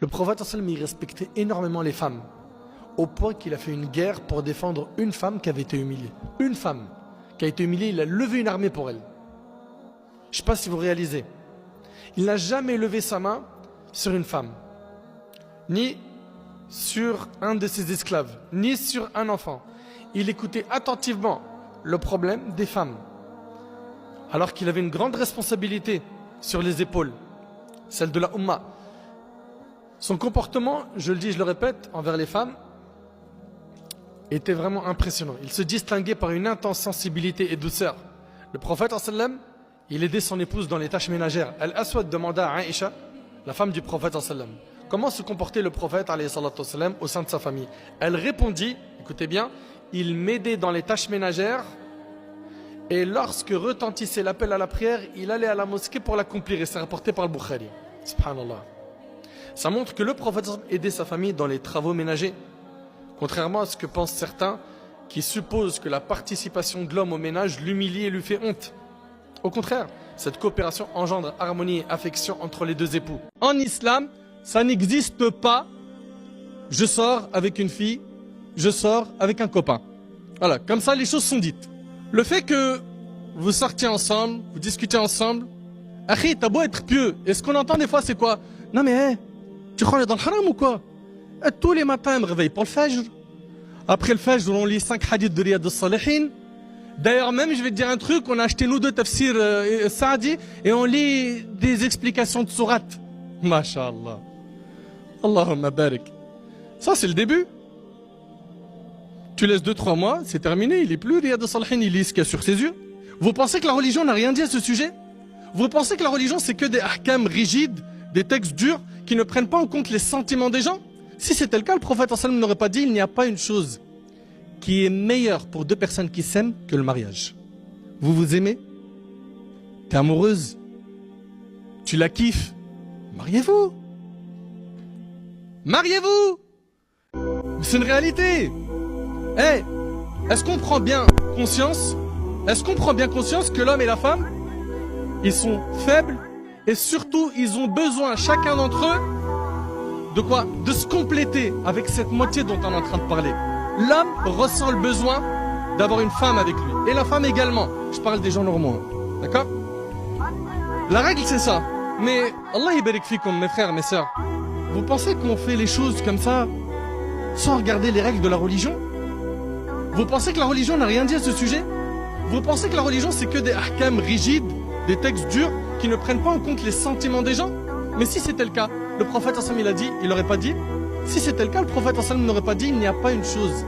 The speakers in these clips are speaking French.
Le prophète sallallahu alayhi wa sallam, il respectait énormément les femmes, au point qu'il a fait une guerre pour défendre une femme qui avait été humiliée. Une femme qui a été humiliée, il a levé une armée pour elle. Je ne sais pas si vous réalisez. Il n'a jamais levé sa main sur une femme, ni sur un de ses esclaves, ni sur un enfant. Il écoutait attentivement le problème des femmes, alors qu'il avait une grande responsabilité sur les épaules, celle de la Ummah. Son comportement, je le dis, je le répète, envers les femmes, était vraiment impressionnant. Il se distinguait par une intense sensibilité et douceur. Le prophète, sallam, il aidait son épouse dans les tâches ménagères. Al-Aswad demanda à Aïcha, la femme du prophète, sallam, comment se comportait le prophète sallam, au sein de sa famille. Elle répondit, écoutez bien, il m'aidait dans les tâches ménagères et lorsque retentissait l'appel à la prière, il allait à la mosquée pour l'accomplir. Et c'est rapporté par le Bukhari. Subhanallah. Ça montre que le prophète aidait sa famille dans les travaux ménagers. Contrairement à ce que pensent certains qui supposent que la participation de l'homme au ménage l'humilie et lui fait honte. Au contraire, cette coopération engendre harmonie et affection entre les deux époux. En islam, ça n'existe pas. Je sors avec une fille, je sors avec un copain. Voilà, comme ça les choses sont dites. Le fait que vous sortiez ensemble, vous discutez ensemble, Akhi, t'as beau être pieux, et ce qu'on entend des fois c'est quoi? Non mais, tu crois dans le haram ou quoi? Tous les matins, je me réveille pour le Fajr. Après le Fajr, on lit 5 hadiths de Riyad al-Salihin. D'ailleurs, même, je vais te dire un truc, on a acheté nous deux tafsir Saadi et on lit des explications de surat. Masha'Allah. Allahumma barik. Ça, c'est le début. Tu laisses 2-3 mois, c'est terminé, il est plus Riyad al-Salihin, il lit ce qu'il y a sur ses yeux. Vous pensez que la religion n'a rien dit à ce sujet? Vous pensez que la religion, c'est que des ahkam rigides, des textes durs qui ne prennent pas en compte les sentiments des gens? Si c'était le cas, le prophète sallam n'aurait pas dit il n'y a pas une chose qui est meilleure pour deux personnes qui s'aiment que le mariage. Vous vous aimez? T'es amoureuse? Tu la kiffes? Mariez-vous! Mariez-vous! C'est une réalité! Eh, est-ce qu'on prend bien conscience? Est-ce qu'on prend bien conscience que l'homme et la femme, ils sont faibles et surtout ils ont besoin chacun d'entre eux de quoi? De se compléter avec cette moitié dont on est en train de parler. L'homme ressent le besoin d'avoir une femme avec lui. Et la femme également. Je parle des gens normaux. D'accord? La règle c'est ça. Mais Allah yabarik fikum, mes frères, mes sœurs. Vous pensez qu'on fait les choses comme ça sans regarder les règles de la religion? Vous pensez que la religion n'a rien dit à ce sujet? Vous pensez que la religion c'est que des ahkam rigides, des textes durs qui ne prennent pas en compte les sentiments des gens? Mais si c'était le cas, le prophète il a dit, il n'aurait pas dit. Si c'était le cas, le prophète n'aurait pas dit il n'y a pas une chose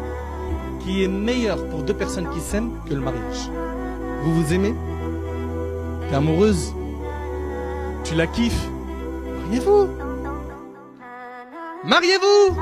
qui est meilleure pour deux personnes qui s'aiment que le mariage. Vous vous aimez? T'es amoureuse? Tu la kiffes? Mariez-vous! Mariez-vous!